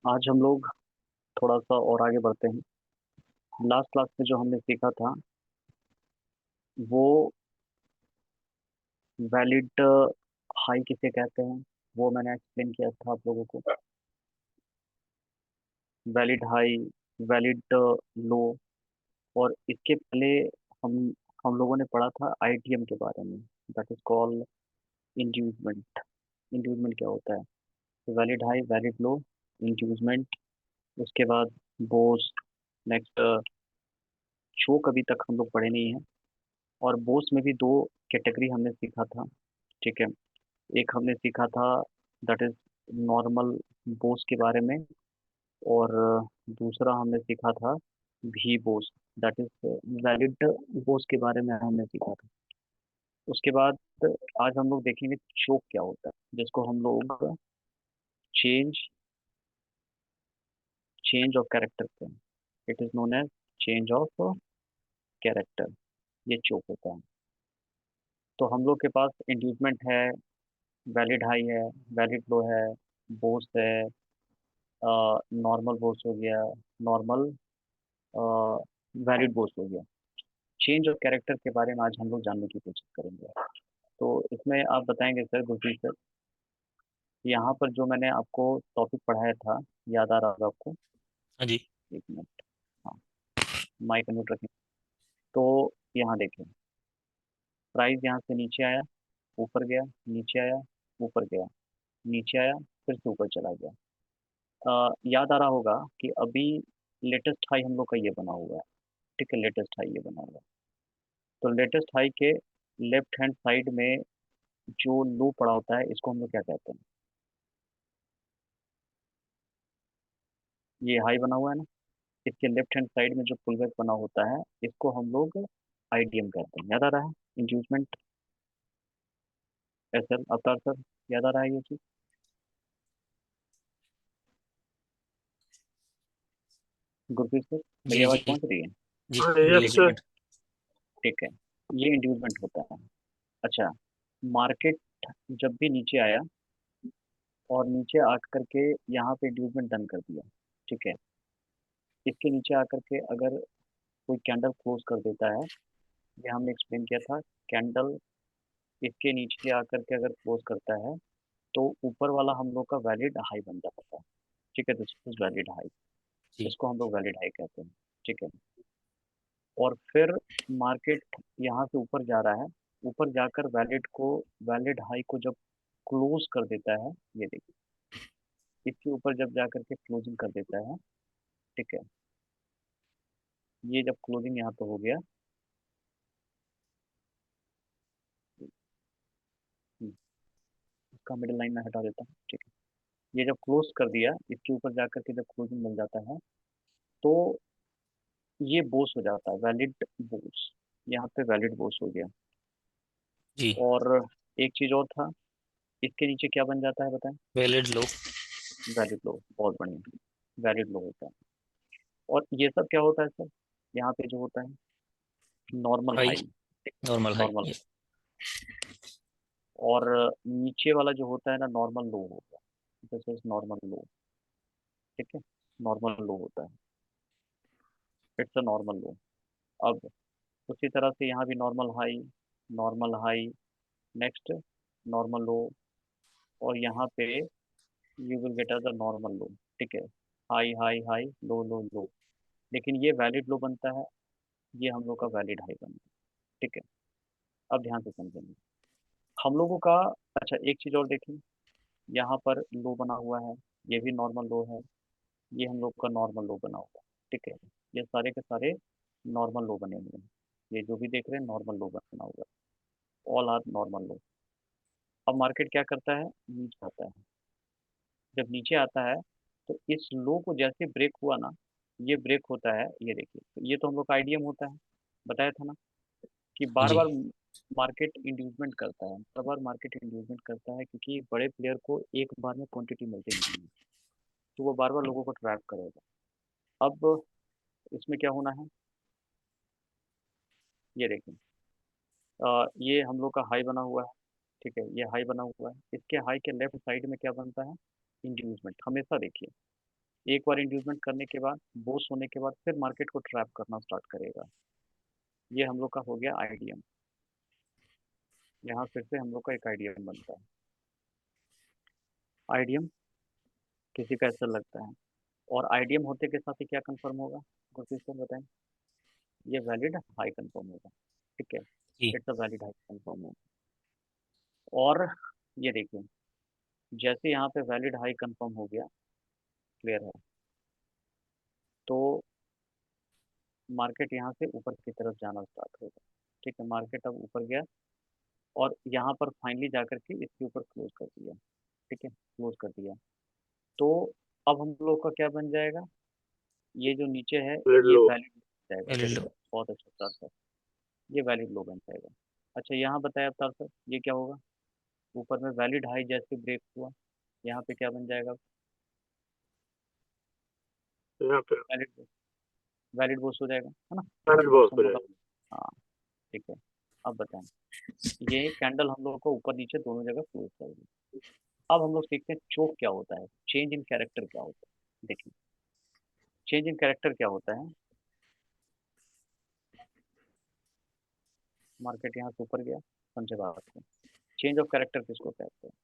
आज हम लोग थोड़ा सा और आगे बढ़ते हैं। लास्ट क्लास में जो हमने सीखा था वो वैलिड हाई किसे कहते हैं, वो मैंने एक्सप्लेन किया था आप लोगों को। वैलिड हाई, वैलिड लो। और इसके पहले हम हम लोगों ने पढ़ा था आईटीएम के बारे में। That is called inducement. Inducement क्या होता है? वैलिड हाई, वैलिड लो, इंड्यूसमेंट। उसके बाद बोस। नेक्स्ट चोक अभी तक हम लोग पढ़े नहीं है। और बोस में भी दो कैटेगरी हमने सीखा था। ठीक है। एक हमने सीखा था, दैट इज नॉर्मल बोस के बारे में। और दूसरा हमने सीखा था भी Bose, that is valid Bose के बारे में हमने सीखा था। उसके बाद आज हम लोग देखेंगे चोक क्या होता है, जिसको हम लोग चेंज चेंज ऑफ कैरेक्टर कहते हैं। It is known as change of character. ये चोक होता है। तो हम लोग के पास इंड्यूसमेंट है, वैलिड हाई है, वैलिड लो है, बोस है, नॉर्मल बोस हो गया, नॉर्मल वैलिड बोस हो गया। चेंज ऑफ कैरेक्टर के बारे में आज हम लोग जानने की कोशिश करेंगे। तो इसमें आप बताएंगे सर, गुरप्रीत सर, यहाँ पर जो मैंने आपको टॉपिक पढ़ाया था, याद आ रहा होगा आपको? हाँ जी। एक मिनट। हाँ, माइक म्यूट रखें। तो यहाँ देखें, प्राइस यहाँ से नीचे आया, ऊपर गया, नीचे आया, ऊपर गया, नीचे आया, फिर से ऊपर चला गया। याद आ रहा होगा कि अभी लेटेस्ट हाई हम लोग का ये बना हुआ है। ठीक है, लेटेस्ट हाई ये बना हुआ है। तो लेटेस्ट हाई के लेफ्ट हैंड साइड में जो लो पड़ा होता है, इसको हम लोग क्या कहते हैं? ये हाई बना हुआ है ना, इसके लेफ्ट हैंड साइड में जो पुल बैक बना होता है, इसको हम लोग आईडीएम कहते हैं। याद आ रहा है? इंड्यूसमेंट। एसएल अवतार सर, याद आ रहा है ये चीज? गुरप्रीत सर, मेरी जी आवाज जी पहुंच रही है? जी। यस बोलिए। सर। ठीक है। ये इंड्यूसमेंट होता है। अच्छा, मार्केट जब भी नीचे आया और नीचे आकर के यहाँ पे इंड्यूसमेंट डन कर दिया, ठीक है, इसके नीचे आकर के अगर कोई कैंडल क्लोज कर देता है, ये हमने एक्सप्लेन किया था। कैंडल इसके नीचे आकर के अगर क्लोज करता है, तो ऊपर वाला हम लोग का वैलिड हाई बन जाता है। ठीक है, दिस इज वैलिड हाई। जी इसको हम लोग वैलिड हाई कहते हैं। ठीक है। और फिर मार्केट यहाँ से ऊपर जा रहा है, ऊपर जाकर वैलिड हाई को जब क्लोज कर देता है, ये देखिए, इसके ऊपर जब जाकर के क्लोजिंग कर देता है, ठीक है, ये जब क्लोजिंग यहाँ पे हो गया, इसका मिडिल लाइन में हटा देता हूँ। ठीक है, ये जब क्लोज कर दिया, इसके ऊपर जाकर के जब क्लोजिंग मिल जाता है, तो ये बोस हो जाता है, वैलिड बोस। यहाँ पे वैलिड बोस हो गया। जी। और एक चीज और था, इसके नीचे क्या बन जाता है बताएं? वैलिड लो। वैलिड लो, बहुत बढ़िया। वैलिड लो होता है। और ये सब क्या होता है सर? यहाँ पे जो होता है normal high. High. Normal high normal. ये। और नीचे वाला जो होता है ना, नॉर्मल लो होता है। This is normal low. ठीक है, नॉर्मल लो होता है। It's a normal low. अब उसी तरह से यहाँ भी normal high, normal high, next normal low, और यहाँ पे you will get a normal low. ठीक है, high high high, low low low. लेकिन ये वैलिड लो बनता है, ये हम लोग का वैलिड हाई बनता है। ठीक है। अब ध्यान से समझेंगे हम लोगों का। अच्छा, एक चीज़ और देखें, यहाँ पर लो बना हुआ है, ये भी नॉर्मल लो है, ये हम लोग का नॉर्मल लो बना हुआ है। ठीक है, ये सारे के सारे नॉर्मल लो बने हुए हैं। ये जो भी देख रहे हैं नॉर्मल लो बना हुआ है, ऑल आर नॉर्मल लो। अब मार्केट क्या करता है? नीचे आता है। जब नीचे आता है, तो इस लो को जैसे ब्रेक हुआ ना, ये ब्रेक होता है, ये देखिए, तो ये तो हम लोग का आइडियम होता है, बताया था ना, कि बार जी बार मार्केट इंड्यूसमेंट करता है, बार बार मार्केट इंड्यूसमेंट करता है, क्योंकि बड़े प्लेयर को एक बार में क्वांटिटी मिलती नहीं है, तो वो बार बार लोगों को ट्रैप करेगा। अब इसमें क्या होना है, ये देखिए, ये हम लोग का हाई बना हुआ है। ठीक है, ये हाई बना हुआ है, इसके हाई के लेफ्ट साइड में क्या बनता है? इंड्यूसमेंट। हमेशा देखिए, एक बार इंड्यूसमेंट करने के बाद, बूस्ट होने के बाद फिर मार्केट को ट्रैप करना स्टार्ट करेगा। ये हम लोग का हो गया आईडीएम। यहाँ फिर से हम लोग का एक आईडीएम बनता है। आईडीएम किसी का ऐसा लगता है, और आईडीएम होते के साथ ही क्या कंफर्म होगा, गुरप्रीत सर बताएं। ये वैलिड हाई कंफर्म होगा, ठीक है। जी। It's a valid high confirm होगा। और ये देखिए, जैसे यहाँ पे वैलिड हाई कंफर्म हो गया, क्लियर है, तो मार्केट यहाँ से ऊपर की तरफ जाना स्टार्ट होगा। ठीक है, मार्केट अब ऊपर गया और यहाँ पर फाइनली जाकर के इसके ऊपर क्लोज कर दिया। ठीक है, क्लोज कर दिया। तो अब हम लोग का क्या बन जाएगा, ये जो नीचे है रेड ये लो। वैलिड जाएगा। Valid very low. गुड, बहुत अच्छा अवतार सर, ये वैलिड लो बन जाएगा। अच्छा, यहाँ बताया अवतार सर, ये क्या होगा, ऊपर में वैलिड हाई जैसे ब्रेक हुआ, यहाँ पे क्या बन जाएगा, यहाँ पे वैलिड, वैलिड बोस हो जाएगा, है ना। रेड बस बॉस हम हो लोग का, जाएगा। हाँ ठीक है। अब बताएं, ये कैंडल हम लोग को ऊपर नीचे दोनों जगह क्लोज करेगी। अब हम लोग सीखते हैं चोक क्या होता है, चेंज इन कैरेक्टर क्या होता है। देखिए, चेंज इन कैरेक्टर क्या होता है, मार्केट यहाँ से ऊपर गया, समझे बात को। चेंज ऑफ कैरेक्टर किसको कहते हैं,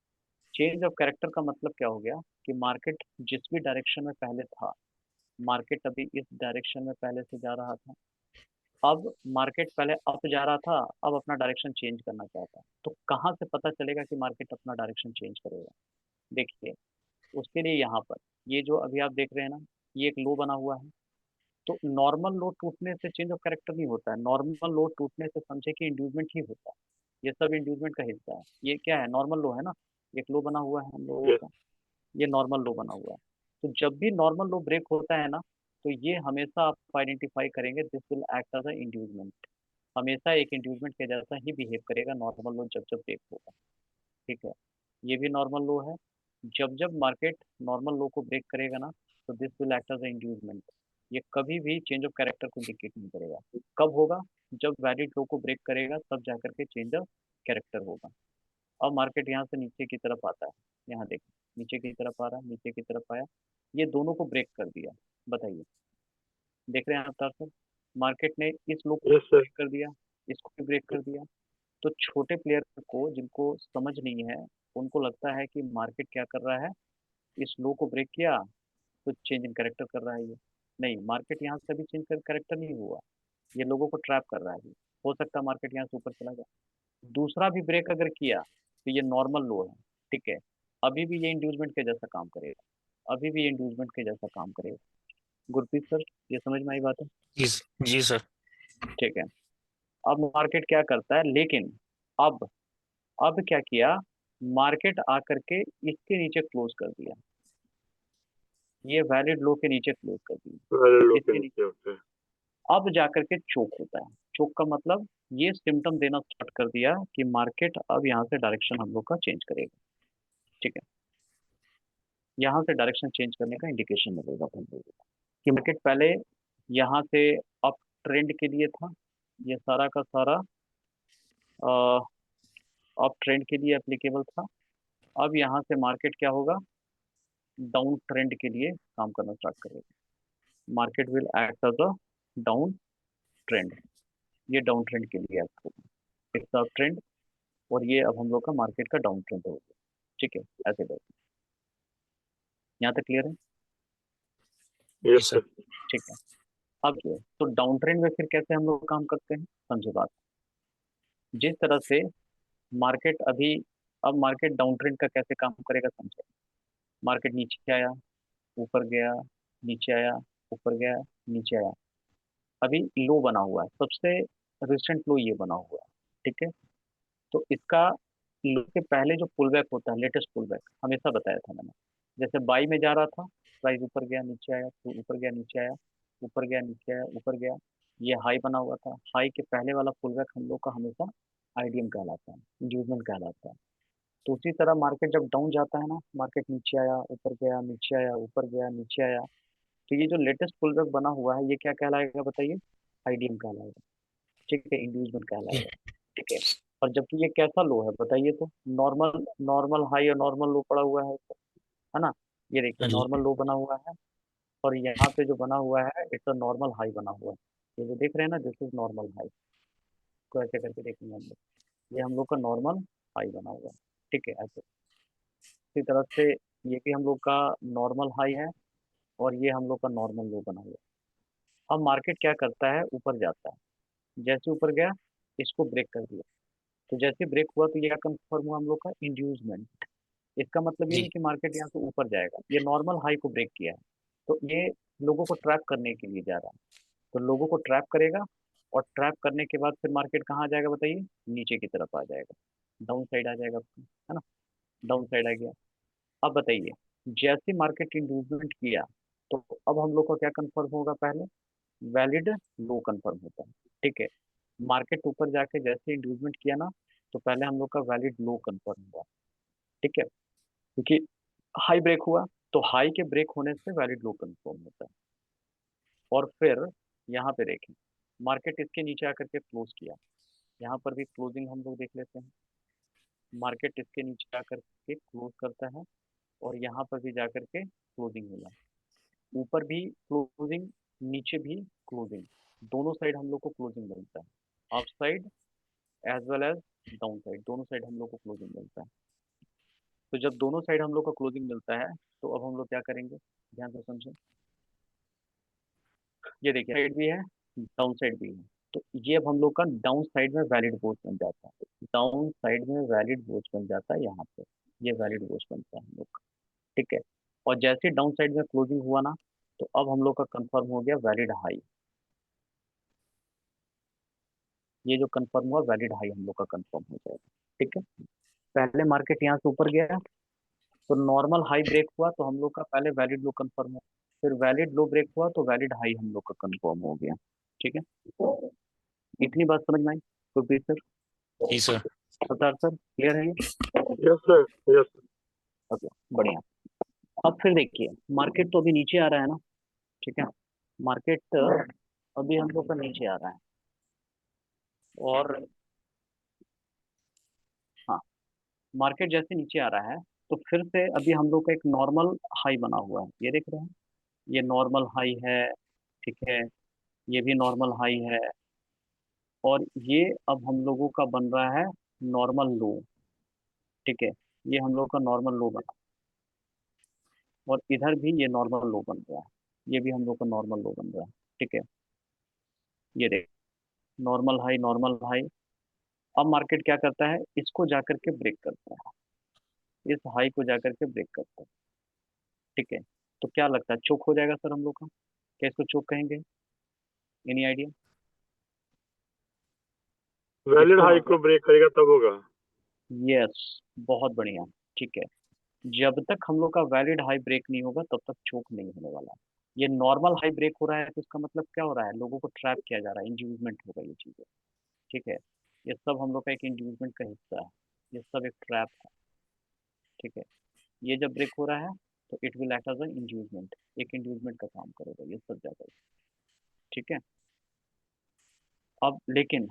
चेंज ऑफ कैरेक्टर का मतलब क्या हो गया कि मार्केट जिस भी डायरेक्शन में पहले था, मार्केट अभी इस डायरेक्शन में पहले से जा रहा था, अब मार्केट पहले अप जा रहा था, अब अपना डायरेक्शन चेंज करना चाहता है। तो कहाँ से पता चलेगा कि मार्केट अपना डायरेक्शन चेंज करेगा, देखिए, उसके लिए यहाँ पर ये जो अभी आप देख रहे हैं ना, ये एक लो बना हुआ है। तो नॉर्मल लो टूटने से चेंज ऑफ कैरेक्टर नहीं होता है, नॉर्मल लो टूटने से समझे कि इंड्यूसमेंट ही होता है। ये सब इंड्यूसमेंट का हिस्सा है। ये क्या है, नॉर्मल लो है ना, एक लो बना हुआ है हम लोगों यस। का, ये नॉर्मल लो बना हुआ है। तो जब भी नॉर्मल लो ब्रेक होता है ना, तो ये हमेशा आप आइडेंटिफाई करेंगे, this will act as a inducement. हमेशा एक इंड्यूसमेंट के जैसा ही बिहेव करेगा नॉर्मल लो जब जब ब्रेक होगा। ठीक है, ये भी नॉर्मल लो है। जब जब मार्केट नॉर्मल लो को ब्रेक करेगा ना, तो this will act as a inducement. ये कभी भी चेंज ऑफ कैरेक्टर को इंडिकेट नहीं करेगा। कब होगा, जब वैलिड लो को ब्रेक करेगा तब जाकर के चेंज ऑफ कैरेक्टर होगा। अब मार्केट यहाँ से नीचे की तरफ आता है, यहाँ देखिए, नीचे की तरफ आ रहा है, नीचे की तरफ आया, ये दोनों को ब्रेक कर दिया। बताइए, देख रहे हैं आप सर, मार्केट ने इस लो को यस सर। ब्रेक कर दिया, इसको भी ब्रेक कर दिया। तो छोटे प्लेयर को, जिनको समझ नहीं है, उनको लगता है कि मार्केट क्या कर रहा है, इस लो को ब्रेक किया तो चेंज इन करेक्टर कर रहा है। ये नहीं, मार्केट यहाँ से अभी चेंज कर करेक्टर नहीं हुआ, ये लोगों को ट्रैप कर रहा है। हो सकता है मार्केट यहाँ से ऊपर चला जाए, दूसरा भी ब्रेक अगर किया तो ये नॉर्मल लो है। ठीक है, अभी भी ये इंड्यूसमेंट के जैसा काम करेगा, अभी भी ये इंड्यूसमेंट के जैसा काम करेगा। गुरप्रीत सर, ये समझ में आई बात है। जी। जी सर। ठीक है, अब मार्केट क्या करता है, लेकिन अब क्या किया, मार्केट आकर के इसके नीचे क्लोज कर दिया, ये वैलिड लो के नीचे क्लोज कर दिया, रेड लो के इसके नीचे। नीचे होते हैं। अब जाकर के चोक होता है। चोक का मतलब ये सिम्टम देना स्टार्ट कर दिया कि मार्केट अब यहाँ से डायरेक्शन हम लोग का चेंज करेगा। ठीक है, यहाँ से डायरेक्शन चेंज करने का इंडिकेशन मिलेगा हम लोगों को कि मार्केट पहले यहाँ से अप ट्रेंड के लिए था, ये सारा का सारा अप ट्रेंड के लिए एप्लीकेबल था। अब यहाँ से मार्केट क्या होगा, डाउन ट्रेंड के लिए काम करना स्टार्ट करेगा। Market will act as a down trend, ये डाउन ट्रेंड के लिए एक्ट होगा, इट्स अप ट्रेंड, और ये अब हम लोग का मार्केट का डाउन ट्रेंड हो गया। ठीक है, ऐसे करके, यहाँ तक क्लियर है। जी यस सर। सर। ठीक है, अब जो है, तो डाउन ट्रेंड में फिर कैसे हम लोग काम करते हैं, समझे बात। जिस तरह से मार्केट अभी, अब मार्केट डाउन ट्रेंड का कैसे काम करेगा समझे। मार्केट नीचे आया, ऊपर गया, नीचे आया, ऊपर गया, नीचे आया, अभी लो बना हुआ है, सबसे रिसेंट लो ये बना हुआ है। ठीक है, तो इसका लो के पहले जो पुल बैक होता है, लेटेस्ट पुल बैक हमेशा बताया था मैंने, जैसे बाई में जा रहा था, प्राइस ऊपर गया नीचे आया, फिर ऊपर गया नीचे आया, ऊपर गया नीचे आया, ऊपर गया, ये हाई बना हुआ था, हाई के पहले वाला पुल बैक हम लोग का हमेशा आईडीएम कहलाता है, इंड्यूसमेंट कहलाता है। तो उसी तरह मार्केट जब डाउन जाता है ना, मार्केट नीचे आया, ऊपर गया, नीचे आया, ऊपर गया, नीचे आया, तो ये जो लेटेस्ट पुल बैक बना हुआ है ये क्या कहलाएगा बताइए, आईडीएम कहलाएगा। ठीक है, इंड्यूसमेंट जी। कहलाएगा। ठीक है, और जबकि ये कैसा लो है बताइए तो, नॉर्मल नॉर्मल हाई और नॉर्मल लो पड़ा हुआ है ना। ये देखिए हाँ जी। नॉर्मल लो बना हुआ है, और यहाँ पे जो बना हुआ है इट्स अ नॉर्मल हाई बना हुआ है। ये जो देख रहे हैं ना, दिस इज नॉर्मल हाई। को ऐसे करके देखेंगे हम लोग, ये हम लोग का नॉर्मल हाई बना हुआ है। ठीक है, ऐसे इसी तरह से ये भी हम लोग का नॉर्मल हाई है, और ये हम लोग का नॉर्मल लो बना हुआ है। अब मार्केट क्या करता है, ऊपर जाता है। जैसे ऊपर गया, इसको ब्रेक कर दिया। तो जैसे ब्रेक हुआ तो ये क्या कंफर्म हुआ हम लोग का, इंड्यूसमेंट। इसका मतलब ये नहीं जी कि मार्केट यहाँ से ऊपर जाएगा, ये नॉर्मल हाई को ब्रेक किया है। तो ये लोगों को ट्रैप करने के लिए जा रहा है। तो लोगों को ट्रैप करेगा, और ट्रैप करने के बाद फिर मार्केट कहाँ आ जाएगा बताइए, नीचे की तरफ आ जाएगा, डाउन साइड आ जाएगा आपका, है ना। डाउन साइड आ गया। अब बताइए, जैसे मार्केट इंड्यूसमेंट किया, तो अब हम लोग का क्या कंफर्म होगा, पहले वैलिड लो कंफर्म होता है। ठीक है, मार्केट ऊपर जाके जैसे इंड्यूसमेंट किया ना, तो पहले हम लोग का वैलिड लो कंफर्म हुआ। ठीक है, क्योंकि हाई ब्रेक हुआ, तो हाई के ब्रेक होने से वैलिड लो कंफर्म होता है। और फिर यहाँ पे देखें, मार्केट इसके नीचे आकर के क्लोज किया। यहाँ पर भी क्लोजिंग हम लोग देख लेते हैं। मार्केट इसके नीचे आकर के क्लोज करता है, और यहाँ पर भी जाकर के क्लोजिंग हुआ। ऊपर भी क्लोजिंग, नीचे भी क्लोजिंग, दोनों साइड हम लोग को क्लोजिंग मिलता है। Up side as well as down side, दोनों साइड हम लोग को क्लोजिंग मिलता है। तो जब दोनों साइड हम लोग को क्लोजिंग मिलता है, तो अब हम लोग क्या करेंगे, ध्यान से समझें। ये देखिए, साइड भी है, डाउन साइड भी है। तो ये अब हम लोग का डाउन साइड में वैलिड बोच बन जाता है। डाउन साइड में वैलिड बोच बन जाता है यहाँ पे, ये वैलिड बोच बनता है हम लोग का। ठीक है, और जैसे डाउन साइड में क्लोजिंग हुआ ना, तो अब हम लोग का कंफर्म हो गया वैलिड हाई। ये जो कंफर्म हुआ वैलिड हाई हम लोग का कंफर्म हो जाएगा। ठीक है, पहले मार्केट यहाँ से ऊपर गया, तो नॉर्मल हाई ब्रेक हुआ, तो हम लोग का पहले वैलिड लो कंफर्म हुआ। फिर वैलिड लो ब्रेक हुआ, तो वैलिड हाई हम लोग का कंफर्म हो गया। ठीक है, इतनी बात समझ में आई तो फिर सर, जी सर। सरदार सर, क्लियर है ये? Yes, sir. Yes. ओके, बढ़िया। अब फिर देखिए, मार्केट तो अभी नीचे आ रहा है ना। ठीक है, मार्केट अभी हम लोग का नीचे आ रहा है, और हाँ, मार्केट जैसे नीचे आ रहा है, तो फिर से अभी हम लोग का एक नॉर्मल हाई बना हुआ है, ये देख रहे हैं, ये नॉर्मल हाई है। ठीक है, ये भी नॉर्मल हाई है, और ये अब हम लोगों का बन रहा है नॉर्मल लो। ठीक है, ये हम लोग का नॉर्मल लो बना, और इधर भी ये नॉर्मल लो बन रहा है, ये भी हम लोग का नॉर्मल लो बन रहा है। ठीक है, ये देख, नॉर्मल हाई नॉर्मल हाई। अब मार्केट क्या करता है, इसको जाकर के ब्रेक करता है, इस हाई को जाकर के ब्रेक करता है। ठीक है, तो क्या लगता है, चोक हो जाएगा सर हम लोग का, क्या इसको चोक कहेंगे, एनी आइडिया? वैलिड इसको हाई को ब्रेक करेगा तब होगा। यस, बहुत बढ़िया। ठीक है, जब तक हम लोग का वैलिड हाई ब्रेक नहीं होगा, तब तक चोक नहीं होने वाला। ये नॉर्मल हाई ब्रेक हो रहा है, तो इसका मतलब क्या हो रहा है, लोगों को ट्रैप किया जा रहा है, इंड्यूसमेंट होगा ये चीज़ें। ठीक है, ये सब हम लोग का एक इंड्यूसमेंट का हिस्सा है, ये सब एक ट्रैप है। ठीक है, ये जब ब्रेक हो रहा है, तो it will act as a inducement, एक इंड्यूसमेंट का काम करेगा ये सब जाकर। ठीक है, अब लेकिन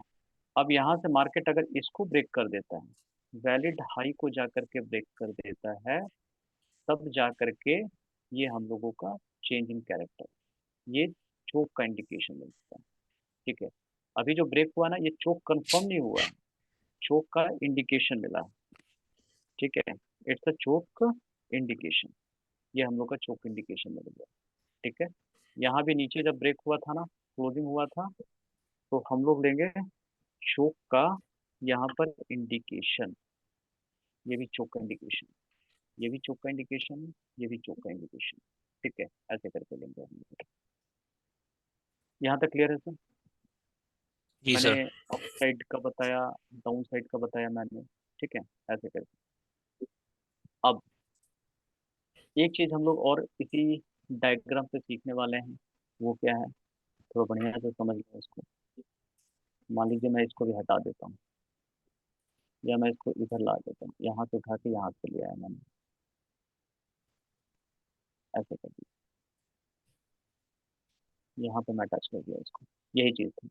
अब यहाँ से मार्केट अगर इसको ब्रेक कर देता है, वैलिड हाई को जाकर के ब्रेक कर देता है, तब जाकर के ये हम लोगों का चेंज इन कैरेक्टर, ये चोक का इंडिकेशन मिलता है। ठीक है, अभी जो ब्रेक हुआ ना, ये चोक कंफर्म नहीं हुआ है, चोक का इंडिकेशन मिला है। ठीक है, इट्स अ चोक इंडिकेशन, ये हम लोग का चोक इंडिकेशन मिल गया। ठीक है, यहाँ भी नीचे जब ब्रेक हुआ था ना, क्लोजिंग हुआ था, तो हम लोग लेंगे चोक का यहाँ पर इंडिकेशन, ये भी चोक का इंडिकेशन, ये भी चोक का इंडिकेशन, ये भी चोक का इंडिकेशन। ठीक है, ऐसे करके लेंगे हम लोग। यहाँ तक क्लियर है सर? जी मैंने सर। अप साइड का बताया, डाउन साइड का बताया मैंने। ठीक है, ऐसे करके। अब एक चीज हम लोग और इसी डायग्राम से सीखने वाले हैं, वो क्या है, थोड़ा बढ़िया से समझ लें इसको। मान लीजिए मैं इसको भी हटा देता हूँ, या मैं इसको इधर ला देता हूँ, यहाँ से उठा के यहाँ पे ले आया मैंने, ऐसे कर दिया, यहाँ पे मैं टच कर दिया इसको। यही चीज़ थी।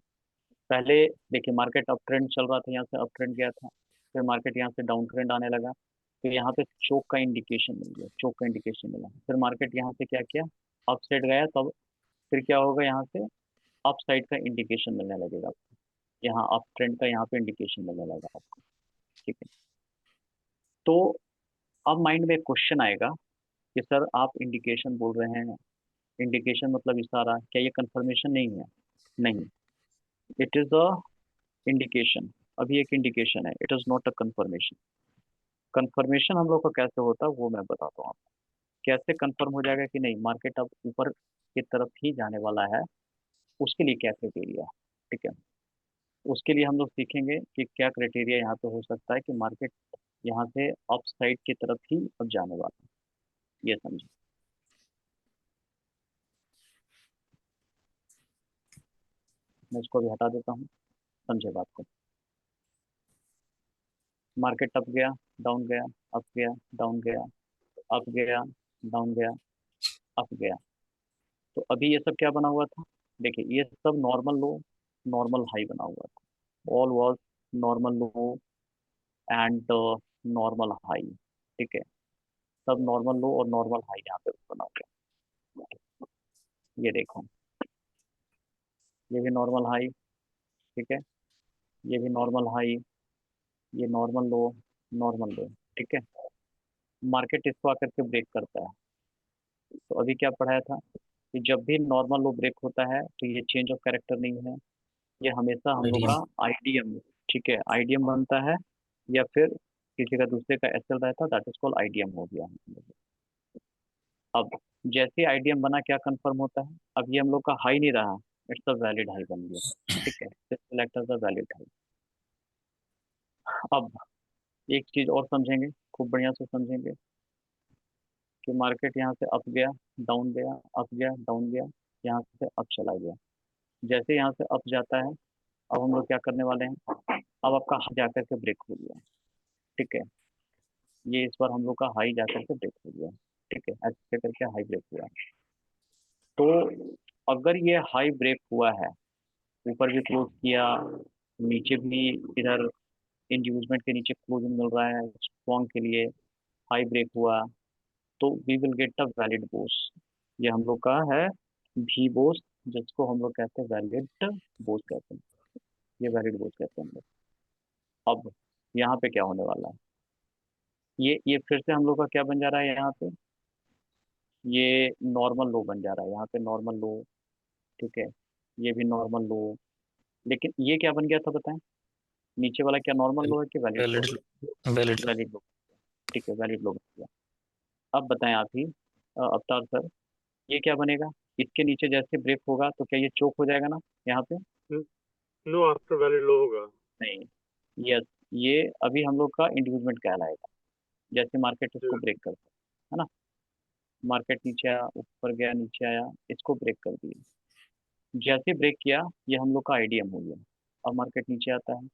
पहले देखिए, मार्केट अप ट्रेंड चल रहा था, यहाँ से अप ट्रेंड गया था, फिर मार्केट यहाँ से डाउन ट्रेंड आने लगा, तो यहाँ पे चोक का इंडिकेशन मिल गया, चोक का इंडिकेशन मिला, फिर मार्केट यहाँ से क्या किया, अप साइड गया तब फिर क्या होगा, यहाँ से अप साइड का इंडिकेशन मिलने लगेगा आपको, यहाँ अप ट्रेंड का यहाँ पे इंडिकेशन मिलने लगेगा आपको। ठीक है, तो अब माइंड में एक क्वेश्चन आएगा कि सर आप इंडिकेशन बोल रहे हैं, इंडिकेशन मतलब इशारा, क्या ये कंफर्मेशन नहीं है? नहीं, इट इज अ इंडिकेशन। अभी एक इंडिकेशन है, it is not a confirmation. Confirmation हम लोग का कैसे होता है वो मैं बताता हूँ आपको। कैसे कंफर्म हो जाएगा कि नहीं मार्केट अब ऊपर की तरफ ही जाने वाला है, उसके लिए क्या क्राइटेरिया है? ठीक है, उसके लिए हम लोग सीखेंगे कि क्या क्राइटेरिया यहाँ पे हो सकता है कि मार्केट यहाँ से अप साइड की तरफ ही अब जाने वाला है, ये समझे। मैं इसको भी हटा देता हूँ, समझे बात को। मार्केट अप गया, डाउन गया, अप गया, डाउन गया, अप गया, डाउन गया, अप गया। तो अभी ये सब क्या बना हुआ था? देखिए ये सब नॉर्मल लो, नॉर्मल हाई बना हुआ था। All was normal low and normal high. ठीक है, सब नॉर्मल लो और नॉर्मल हाई यहाँ पे बना हुआ है। ये देखो, ये भी नॉर्मल हाई। ठीक है, ये भी नॉर्मल हाई, ये नॉर्मल लो, नॉर्मल लो। ठीक है, मार्केट इसको आकर के ब्रेक करता है। तो अभी क्या पढ़ाया था कि जब भी नॉर्मल लो ब्रेक होता है तो ये चेंज ऑफ कैरेक्टर नहीं है, ये हमेशा हम लोग आइडियम। का आईडीएम। ठीक है, आईडीएम बनता है, या फिर किसी का दूसरे का एसएल रहता है, दैट इज कॉल्ड आईडीएम हो गया। अब जैसे आईडीएम बना क्या कंफर्म होता है? अब ये हम लोग का हाई नहीं रहा, इट्स अ वैलिड हाई बन गया। ठीक है, select as a valid high. अब एक चीज और समझेंगे, खूब बढ़िया से समझेंगे कि मार्केट यहाँ से अप गया, डाउन गया, अप गया, डाउन गया, यहाँ से अप चला गया। जैसे यहाँ से अप जाता है, अब हम लोग क्या करने वाले हैं, अब आपका हाई जाकर के ब्रेक हो गया। ठीक है, ये इस बार हम लोग का हाई जाकर के ब्रेक हो गया। ठीक है, ऐसे करके हाई ब्रेक हुआ। तो अगर ये हाई ब्रेक हुआ है, ऊपर भी क्लोज किया, नीचे भी इधर इंड्यूसमेंट के नीचे क्लोजिंग मिल रहा है स्ट्रॉन्ग के लिए, हाई ब्रेक हुआ, तो we will get a valid BOS. ये हम लोग का है भी बोस, जिसको हम लोग कहते हैं वैलिड बोस कहते हैं। ये वैलिड बोस कहते हैं हम लोग। अब यहाँ पे क्या होने वाला है, ये फिर से हम लोग का क्या बन जा रहा है यहाँ पे, ये नॉर्मल लो बन जा रहा है यहाँ पे, नॉर्मल लो। ठीक है, ये भी नॉर्मल लो, लेकिन ये क्या बन गया था बताएं? नीचे वाला क्या नॉर्मल लो है कि वैलिड लो वैलिड। है? वैलिड। वैलिड लो। ठीक है, वैलिड लो बन गया। अब बताएं आप ही, अवतार सर, ये क्या बनेगा? इसके नीचे जैसे ब्रेक होगा तो क्या ये चोक हो जाएगा ना यहाँ पे? नो, आफ्टर वैलिड लो होगा। नहीं, यस, ये अभी हम लोग का इंड्यूसमेंट कहलाएगा। जैसे मार्केट इसको ब्रेक करता है ना, मार्केट नीचे आया, ऊपर गया, नीचे आया, इसको ब्रेक कर दिया। जैसे ब्रेक किया, ये हम लोग का आईडीएम हो गया। अब मार्केट नीचे आता है,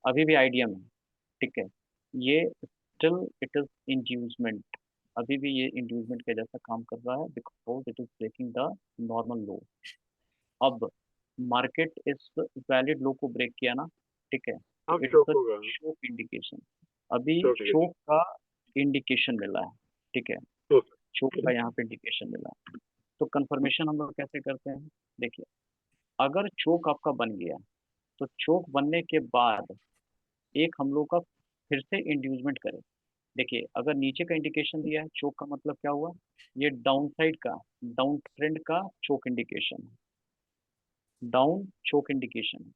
अभी भी आईडीएम है। ठीक है, ये स्टिल इट इज इंड्यूसमेंट, अभी भी ये इंड्यूसमेंट के जैसा काम कर रहा है, because it is breaking the normal low. अब मार्केट इस वैलिड लो को ब्रेक किया ना, ठीक है, तो अब इट्स चोक अ होगा। शोक इंडिकेशन। अभी चोक शोक का इंडिकेशन मिला है। ठीक है, शोक ओके। का यहाँ पे इंडिकेशन मिला है। तो कंफर्मेशन हम लोग कैसे करते हैं? देखिए, अगर चोक आपका बन गया, तो चोक बनने के बाद एक हम लोग का फिर से इंड्यूसमेंट करें। देखिए, अगर नीचे का इंडिकेशन दिया है, चोक का मतलब क्या हुआ, ये डाउन साइड का, डाउन ट्रेंड का चोक इंडिकेशन, डाउन चोक इंडिकेशन।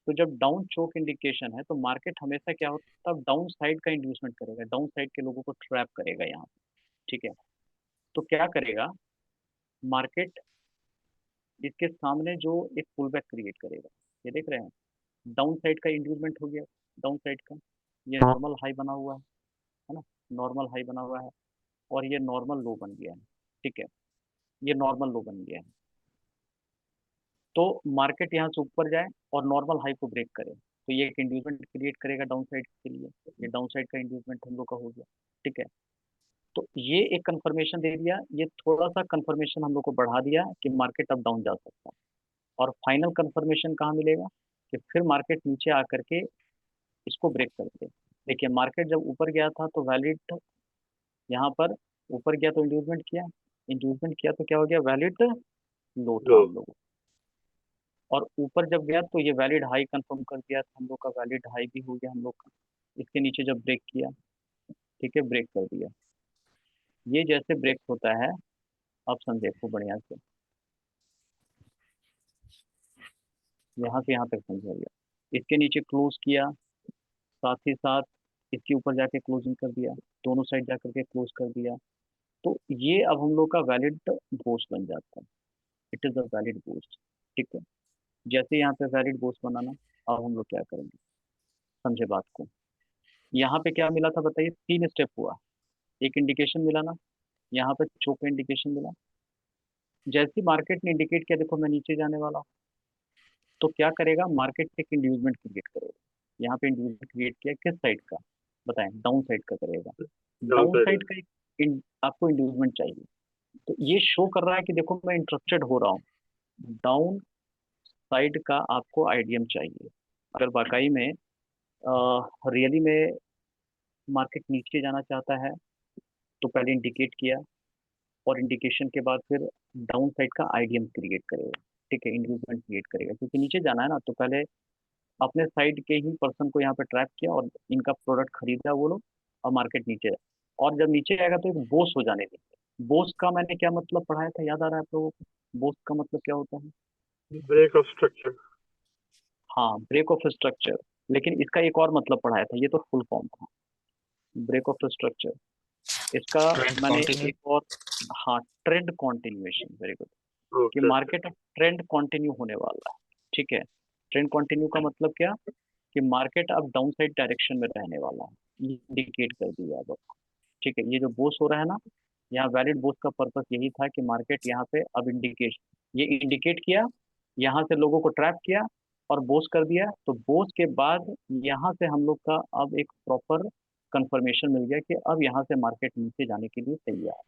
तो जब डाउन चोक इंडिकेशन है तो मार्केट हमेशा क्या होता है, डाउन साइड का इंड्यूसमेंट करेगा, डाउन साइड के लोगों को ट्रैप करेगा यहाँ पे। ठीक है, तो क्या करेगा मार्केट, इसके सामने जो एक पुल बैक क्रिएट करेगा, ये देख रहे हैं, डाउन साइड का इंड्यूसमेंट हो गया, डाउन साइड का, ये नॉर्मल हाई बना हुआ है ना, नॉर्मल हाई बना हुआ है, और ये नॉर्मल लो बन गया है। ठीक है, ये नॉर्मल लो बन गया है। तो मार्केट यहाँ से ऊपर जाए और नॉर्मल हाई को ब्रेक करे, तो ये एक इंड्यूसमेंट क्रिएट करेगा डाउन साइड के लिए, ये डाउन साइड का इंड्यूसमेंट हम लोग का हो गया। ठीक है, तो ये एक कंफर्मेशन दे दिया, ये थोड़ा सा कंफर्मेशन हम लोग को बढ़ा दिया कि मार्केट अब डाउन जा सकता है। और फाइनल कंफर्मेशन कहाँ मिलेगा, कि फिर मार्केट नीचे आकर के इसको ब्रेक कर दे। देखिए, मार्केट जब ऊपर गया था तो वैलिड यहाँ पर ऊपर गया तो इंड्यूसमेंट किया, इंड्यूसमेंट किया तो क्या हो गया, वैलिड लो था Low. हम लोग। और ऊपर जब गया तो ये वैलिड हाई कंफर्म कर दिया था हम लोग का, वैलिड हाई भी हो गया हम लोग का। इसके नीचे जब ब्रेक किया, ठीक है, ब्रेक कर दिया। ये जैसे ब्रेक होता है, ऑप्शन देखो बढ़िया से, यहाँ से यहाँ तक समझाइए। इसके नीचे क्लोज किया, साथ ही साथ इसके ऊपर जाके क्लोजिंग कर दिया, दोनों साइड जा करके क्लोज कर दिया। तो ये अब हम लोग का वैलिड बूस्ट बन जाता है। It is a valid boost. ठीक है, जैसे यहाँ पे वैलिड बूस्ट बनाना, अब हम लोग क्या करेंगे, समझे बात को। यहाँ पे क्या मिला था बताइए, 3 स्टेप हुआ। एक इंडिकेशन मिला ना, यहाँ पे चोक का इंडिकेशन मिला। जैसे मार्केट ने इंडिकेट किया, देखो मैं नीचे जाने वाला हूँ, तो क्या करेगा मार्केट, एक इंड्यूसमेंट क्रिएट करेगा। यहाँ पे इंड्यूसमेंट क्रिएट किया किस साइड का, बताएं, डाउन साइड का करेगा। Down Downside. साइड का एक आपको इंड्यूसमेंट चाहिए। तो ये शो कर रहा है कि देखो मैं इंटरेस्टेड हो रहा हूँ, डाउन साइड का आपको आईडीएम चाहिए। अगर वाकई में रियली में मार्केट नीचे जाना चाहता है, तो पहले इंडिकेट किया, और इंडिकेशन के बाद फिर डाउन साइड का आईडीएम क्रिएट करेगा। ठीक है, इंड्यूसमेंट क्रिएट करेगा, क्योंकि नीचे जाना है ना, तो पहले अपने साइड के ही पर्सन को यहाँ पे ट्रैप किया और इनका प्रोडक्ट खरीदा वो लोग, और मार्केट नीचे है। और जब नीचे आएगा तो एक बोस हो जाने देंगे। बोस का मैंने क्या मतलब पढ़ाया था, याद आ रहा है आप लोगों को, बोस का मतलब क्या होता है। Break of structure. हाँ, ब्रेक ऑफ स्ट्रक्चर। लेकिन इसका एक और मतलब पढ़ाया था, ये तो फुल फॉर्म था, ब्रेक ऑफ स्ट्रक्चर। इसका ट्रेंड मैंने कंटिन्यू। एक और, हाँ, ट्रेंड कॉन्टिन्यूएशन, वेरी गुड। कि Okay. मार्केट अब ट्रेंड कंटिन्यू होने वाला है। ठीक है, ट्रेंड कंटिन्यू का मतलब क्या, कि मार्केट अब डाउन साइड डायरेक्शन में रहने वाला है, ये इंडिकेट कर दिया अब। ठीक है, ये जो बोस हो रहा है ना, यहाँ वैलिड बोस का पर्पस यही था कि मार्केट यहाँ पे अब इंडिकेट, ये इंडिकेट किया, यहाँ से लोगों को ट्रैप किया और बोस कर दिया। तो बोस के बाद यहाँ से हम लोग का अब एक प्रॉपर कंफर्मेशन मिल गया कि अब यहाँ से मार्केट नीचे जाने के लिए तैयार है।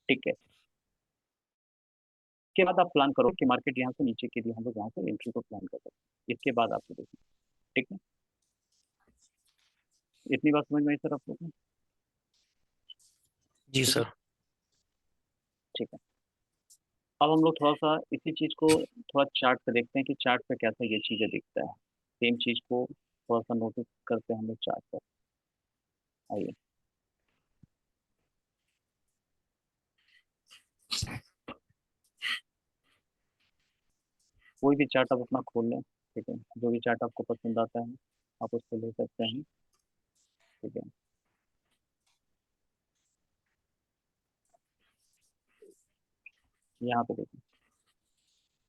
ठीक है, इसके बाद आप प्लान करो कि मार्केट यहाँ से नीचे के लिए हम लोग यहाँ से एंट्री को प्लान कर सकते हैं। इसके बाद आपको देखिए। ठीक है, इतनी बात समझ में आई सर आप लोग को? जी ठीक है, सर। ठीक है। अब हम लोग थोड़ा सा इसी चीज को थोड़ा चार्ट पे देखते हैं कि चार्ट पे कैसा ये चीजें दिखता है। सेम चीज को थोड़ा सा नोटिस करते हैं हम लोग चार्ट पर। आइए, कोई भी चार्ट आप अपना खोल लें। ठीक है, जो भी चार्ट आपको पसंद आता है आप उसको ले सकते हैं। ठीक है, यहाँ पे देखिए,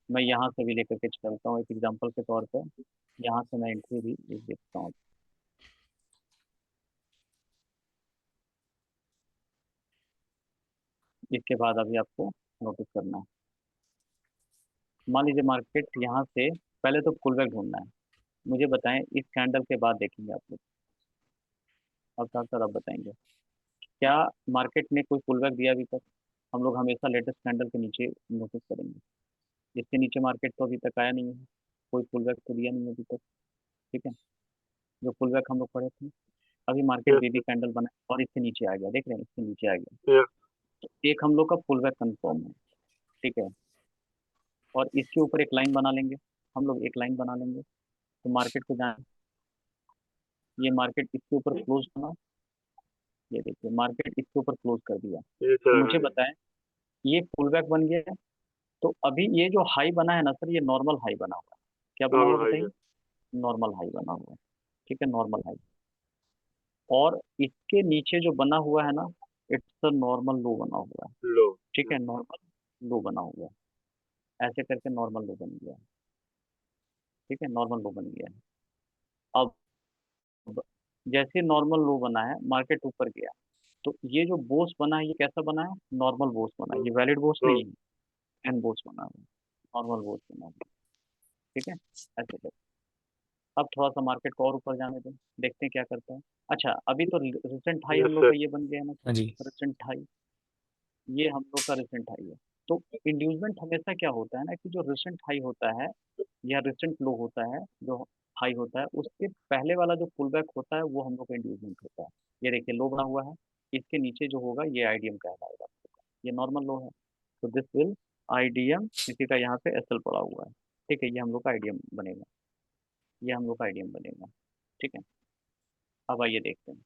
मैं यहाँ से भी लेकर के चलता हूँ एक एग्जांपल के तौर पर। यहाँ से मैं एंट्री भी देखता हूँ। इसके बाद अभी आपको नोटिस करना है। मान लीजिए मार्केट यहाँ से, पहले तो पुल बैक ढूंढना है। मुझे बताएं, इस कैंडल के बाद देखेंगे आप लोग, अब साथ साथ आप बताएंगे क्या मार्केट ने कोई पुल बैक दिया अभी तक। हम लोग हमेशा लेटेस्ट कैंडल के नीचे नोटिस करेंगे। इसके नीचे मार्केट तो अभी तक आया नहीं है, कोई पुल बैक तो दिया नहीं है अभी तक। ठीक है, जो पुल बैक हम लोग पढ़े थे, अभी मार्केट Yes. बेबी कैंडल बना और इसके नीचे आ गया, देख रहे हैं, इसके नीचे आ गया। Yeah. तो एक हम लोग का पुल बैक कन्फर्म है। ठीक है, और इसके ऊपर एक लाइन बना लेंगे, हम लोग एक लाइन बना लेंगे। तो मार्केट को जाए, ये मार्केट इसके ऊपर क्लोज बना, ये देखिए मार्केट इसके ऊपर क्लोज कर दिया। Yes, तो sir. मुझे बताएं, ये पुल बैक बन गया है। तो अभी ये जो हाई बना है ना सर, ये नॉर्मल हाई बना हुआ है। क्या बना हुआ Normal है high. बताइए, नॉर्मल हाई बना हुआ है। ठीक है, नॉर्मल हाई। और इसके नीचे जो बना हुआ है ना, इट्स अ नॉर्मल लो बना हुआ है। Low. ठीक है, नॉर्मल लो बना हुआ है, ऐसे करके नॉर्मल लो बन गया है। ठीक है, नॉर्मल लो बन गया है। अब जैसे नॉर्मल लो बना है, मार्केट ऊपर गया, तो ये जो बोस बना है, ये कैसा बना है, नॉर्मल बोस बना है, ये वैलिड बोस So, नहीं है, एन बोस बना है, नॉर्मल बोस बना है। ठीक है, ऐसे करके अब थोड़ा सा मार्केट को और ऊपर जाने दें, देखते हैं क्या करता है। अच्छा, अभी तो रिसेंट हाई yes, हम लोग sir. का ये बन गया है ना हाँ जी। सर, रिसेंट हाई, ये हम लोग का रिसेंट हाई है। तो इंड्यूसमेंट हमेशा क्या होता है ना, कि जो रिसेंट हाई होता है या रिसेंट लो होता है, जो हाई होता है, उसके पहले वाला जो पुल बैक होता है वो हम लोग का इंड्यूसमेंट होता है। ये देखिए लो बना हुआ है, इसके नीचे जो होगा ये आईडीएम कहलाएगा, ये नॉर्मल लो है। तो दिस विल आईडीएम, इसी का यहाँ पे एसएल पड़ा हुआ है। ठीक है, ये हम लोग का आईडीएम बनेगा, ये हम लोग का आईडीएम बनेगा। ठीक है, अब आइए देखते हैं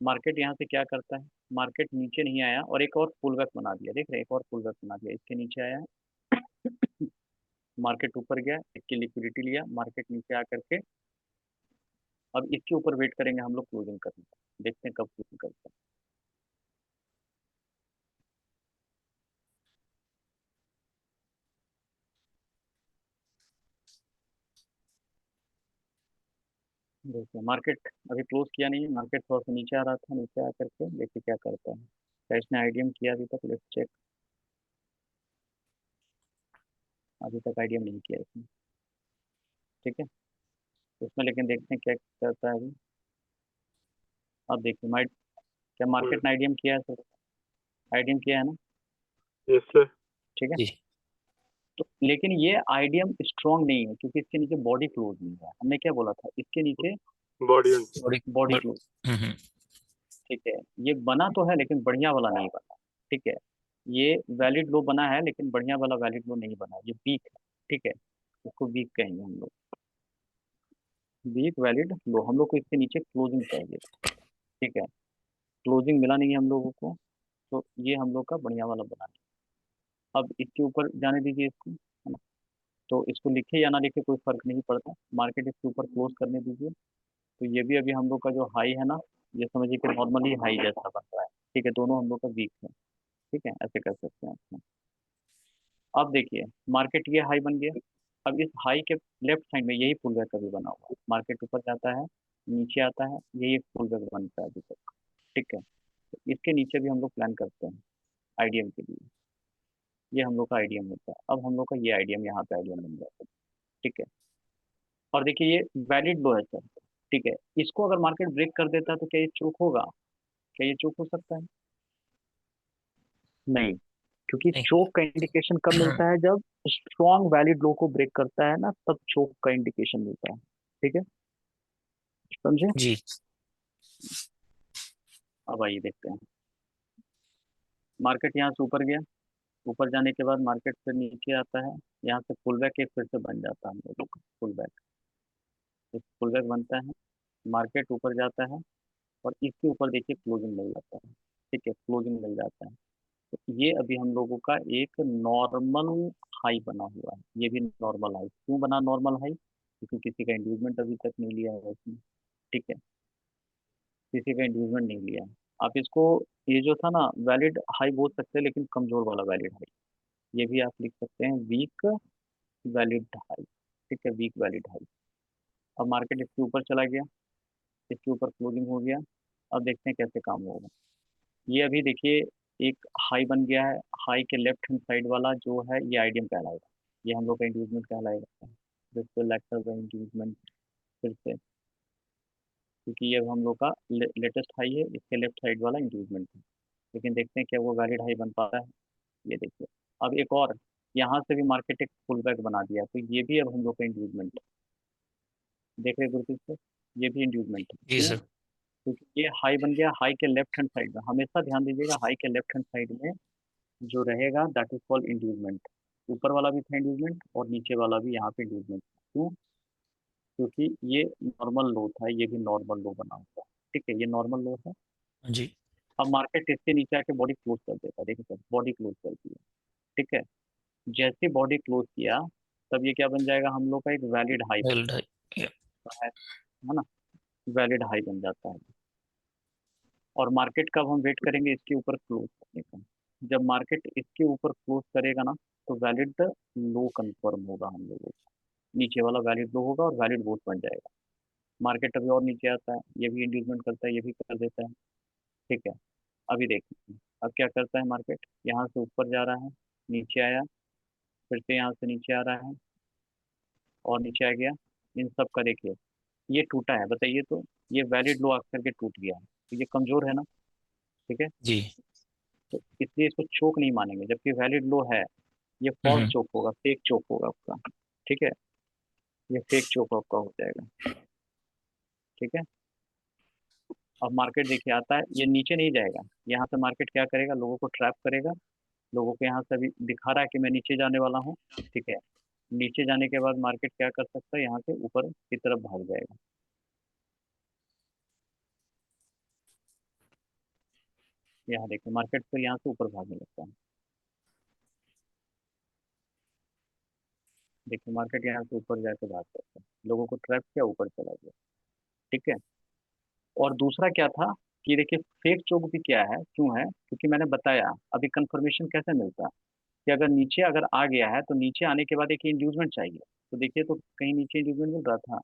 मार्केट यहाँ से क्या करता है। मार्केट नीचे नहीं आया और एक और पुल बैक बना दिया, देख रहे हैं, एक और पुल बैक बना दिया, इसके नीचे आया है। मार्केट ऊपर गया, इसकी लिक्विडिटी लिया, मार्केट नीचे आकर के अब इसके ऊपर वेट करेंगे हम लोग क्लोजिंग करने का। देखते हैं कब क्लोजिंग करते हैं। देखिए मार्केट अभी क्लोज किया नहीं है, मार्केट थोड़ा सा नीचे आ रहा था, नीचे आकर के देखिए क्या करता है। क्या इसने आईडीएम किया अभी तक? Let's check. अभी तक आईडीएम नहीं किया इसने। ठीक है, इसमें लेकिन देखते हैं क्या करता है अभी। अब देखिए क्या मार्केट ने आईडीएम किया है सर? आईडीएम किया है ना? Yes, sir. ठीक है, जी तो लेकिन ये आईडीएम स्ट्रांग नहीं है क्योंकि इसके नीचे बॉडी क्लोज नहीं है। हमने क्या बोला था, इसके नीचे Body on. बड़ी बॉडी बड़, क्लोज। हम्म, ठीक है, ये बना तो है लेकिन बढ़िया वाला नहीं बना। ठीक है, ये वैलिड लो बना है लेकिन बढ़िया वाला वैलिड लो नहीं बना, ये वीक है। ठीक है, इसको वीक कहेंगे हम लोग, वीक वैलिड लो। हम लोग को इसके नीचे क्लोजिंग चाहिए। ठीक है, क्लोजिंग मिला नहीं है हम लोगों को, तो ये हम लोग का बढ़िया वाला बना है। अब इसके ऊपर जाने दीजिए इसको, है ना? तो इसको लिखे या ना लिखे कोई फर्क नहीं पड़ता, मार्केट इसके ऊपर क्लोज करने दीजिए। तो ये भी अभी हम लोग का जो हाई है ना, ये समझिए कि नॉर्मली हाई जैसा बन रहा है। ठीक है, दोनों हम लोग का वीक है। ठीक है, ऐसे कर सकते हैं आप। अब देखिए मार्केट ये हाई बन गया, अब इस हाई के लेफ्ट साइड में यही पुल बैक अभी बना हुआ है। मार्केट ऊपर जाता है, नीचे आता है, यही एक पुल बैक बनता है अभी तक। ठीक है, तो इसके नीचे भी हम लोग प्लान करते हैं आईडीएम के लिए। ये हम लोग का आईडीएम होता है, अब हम लोग का ये आईडीएम यहाँ पे आईडीएम बन जाता है। ठीक है, और देखिए ये वैलिड लो है सर। ठीक है, इसको अगर मार्केट ब्रेक कर देता है तो क्या ये चूक होगा? क्या ये चूक हो सकता है? नहीं, क्योंकि नहीं चोक का इंडिकेशन कब मिलता है? जब स्ट्रॉन्ग वैलिड लो को ब्रेक करता है ना, तब चोक का इंडिकेशन मिलता है। ठीक है, समझे? जी अब आइए देखते हैं, मार्केट यहाँ से ऊपर गया, ऊपर जाने के बाद मार्केट फिर नीचे आता है, यहाँ से पुल बैक एक फिर से बन जाता है हम लोगों का पुल बैक। एक पुल बैक बनता है, मार्केट ऊपर जाता है और इसके ऊपर देखिए क्लोजिंग मिल जाता है। ठीक है, क्लोजिंग मिल जाता है, तो ये अभी हम लोगों का एक नॉर्मल हाई बना हुआ है। ये भी नॉर्मल हाई क्यों बना? नॉर्मल हाई क्योंकि किसी का इंड्यूसमेंट अभी तक नहीं लिया है इसमें। ठीक है, किसी का इंड्यूसमेंट नहीं लिया है। आप इसको, ये जो था ना, वैलिड हाई बोल सकते हैं लेकिन कमजोर वाला वैलिड हाई, ये भी आप लिख सकते हैं वीक वैलिड हाई। ठीक है, वीक वैलिड हाई। अब मार्केट इसके ऊपर चला गया, इसके ऊपर क्लोजिंग हो गया। अब देखते हैं कैसे काम होगा। ये अभी देखिए एक हाई बन गया है, हाई के लेफ्ट हैंड साइड वाला जो है ये आईडीएम कहलाएगा, ये हम लोग का इंड्यूसमेंट कहलाएगा। जिसको लेक्टर का इंड्यूसमेंट फिर से, क्योंकि ये हम लोग का लेटेस्ट हाई है, इसके लेफ्ट साइड वाला इंड्यूसमेंट है। लेकिन देखते हैं क्या वो वैलिड हाई बन पाता है। ये देखिए, अब एक और यहाँ से भी मार्केट एक पुल बैक बना दिया, तो ये भी अब हम लोग का इंड्यूसमेंट है। देख रहे गुरप्रीत सर, ये भी इंड्यूसमेंट है। जी क्यों? सर क्योंकि ये हाई बन गया, हाई के लेफ्ट हैंड साइड में, हमेशा ध्यान दीजिएगा हाई के लेफ्ट हैंड साइड में जो रहेगा दैट इज कॉल्ड इंड्यूसमेंट। ऊपर वाला भी था इंड्यूसमेंट और नीचे वाला भी यहाँ पे इंड्यूसमेंट। क्यों? क्योंकि ये नॉर्मल लो था, ये भी नॉर्मल लो बना हुआ है। ठीक है, ये नॉर्मल लो है। जी अब मार्केट इसके नीचे आके बॉडी क्लोज कर देता है, देखिए सर बॉडी क्लोज कर दिया। ठीक है, जैसे बॉडी क्लोज किया तब ये क्या बन जाएगा? हम लोग का एक वैलिड हाई बन वेल जाता या है ना, वैलिड हाई बन जाता है। और मार्केट कब हम वेट करेंगे इसके ऊपर क्लोज करने का? जब मार्केट इसके ऊपर क्लोज करेगा ना, तो वैलिड लो कंफर्म होगा हम लोगों को, नीचे वाला वैलिड लो होगा और वैलिड बोथ बन जाएगा। मार्केट अभी और नीचे आता है, ये भी इंड्यूसमेंट करता है, ये भी कर देता है। ठीक है, अभी देखिए अब क्या करता है मार्केट, यहाँ से ऊपर जा रहा है, नीचे आया, फिर से यहाँ से नीचे आ रहा है और नीचे आ गया। इन सब का देखिए ये टूटा है, बताइए तो, ये वैलिड लो आकर के टूट गया है, तो ये कमजोर है ना। ठीक है, जी तो इसलिए इसको चोक नहीं मानेंगे, जबकि वैलिड लो है। ये फॉल्स हम्म, चोक होगा, फेक चोक होगा आपका। ठीक है, ये फेक चोक आपका हो जाएगा। ठीक है, अब मार्केट देखिए आता है, ये नीचे नहीं जाएगा, यहाँ से मार्केट क्या करेगा? लोगों को ट्रैप करेगा लोगों को यहाँ से अभी दिखा रहा है कि मैं नीचे जाने वाला हूँ, ठीक है। नीचे जाने के बाद मार्केट क्या कर सकता है, यहाँ से ऊपर की तरफ भाग जाएगा। यहाँ देखिए मार्केट फिर यहाँ से ऊपर भागने लगता है। देखिए मार्केट यहाँ से ऊपर जाके भाग सकता है, लोगों को ट्रैप किया, ऊपर चला गया, ठीक है। और दूसरा क्या था कि देखिए फेक चौक भी क्या है, क्यों है, क्योंकि मैंने बताया अभी कंफर्मेशन कैसे मिलता है कि अगर नीचे अगर आ गया है तो नीचे आने के बाद एक इंड्यूसमेंट चाहिए। तो देखिए तो कहीं नीचे इंड्यूसमेंट मिल रहा था,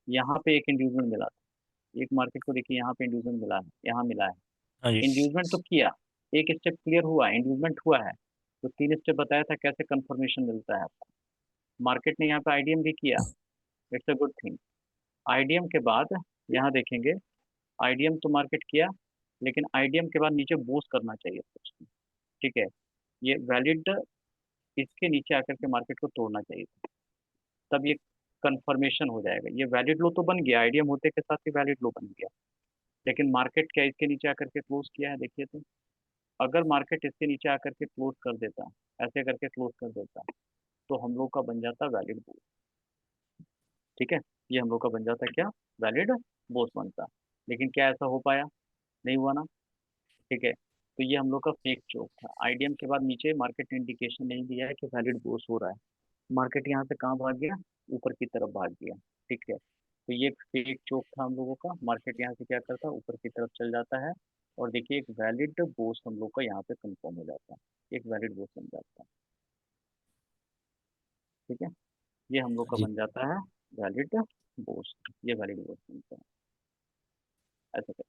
यहाँ पे एक इंड्यूसमेंट मिला था, एक मार्केट को देखिए यहाँ पे इंड्यूसमेंट मिला है, यहाँ मिला है। हाँ जी। इंड्यूसमेंट तो किया, एक स्टेप क्लियर हुआ, इंड्यूसमेंट हुआ है, तो 3 स्टेप बताया था कैसे कंफर्मेशन मिलता है आपको। मार्केट ने यहाँ पे आईडीएम भी किया, it's a good thing. IDM के बाद यहाँ देखेंगे, आईडीएम तो मार्केट किया, लेकिन आईडीएम के बाद नीचे बूस्ट करना चाहिए कुछ, ठीक है। ये वैलिड, इसके नीचे आकर के मार्केट को तोड़ना चाहिए, तब ये कंफर्मेशन हो जाएगा। ये वैलिड लो तो बन गया, आईडीएम होते के साथ ही वैलिड लो बन गया, लेकिन मार्केट क्या इसके नीचे आकर के क्लोज किया है, देखिए तो। अगर मार्केट इसके नीचे आकर के क्लोज कर देता, ऐसे करके क्लोज कर देता, तो हम लोग का बन जाता वैलिड बोस, ठीक है। ये हम लोग का बन जाता क्या, वैलिड बोस बनता। लेकिन क्या ऐसा हो पाया, नहीं हुआ ना, ठीक है। तो ये हम लोग का फेक चोक था, आईडीएम के बाद नीचे मार्केट ने इंडिकेशन नहीं दिया है कि वैलिड बोस हो रहा है। मार्केट यहाँ से कहाँ भाग गया, ऊपर की तरफ भाग गया, ठीक है। तो ये एक फेक चोक था हम लोगों का, मार्केट यहाँ से क्या करता, ऊपर की तरफ चल जाता है। और देखिए एक वैलिड बोस हम लोग का यहाँ पे कंफर्म हो जाता है, एक वैलिड बोस बन जाता है, ठीक है। ये हम लोग हाँ का जी। बन जाता है वैलिड बोस, ये वैलिड बोस बनता है, ऐसा कर,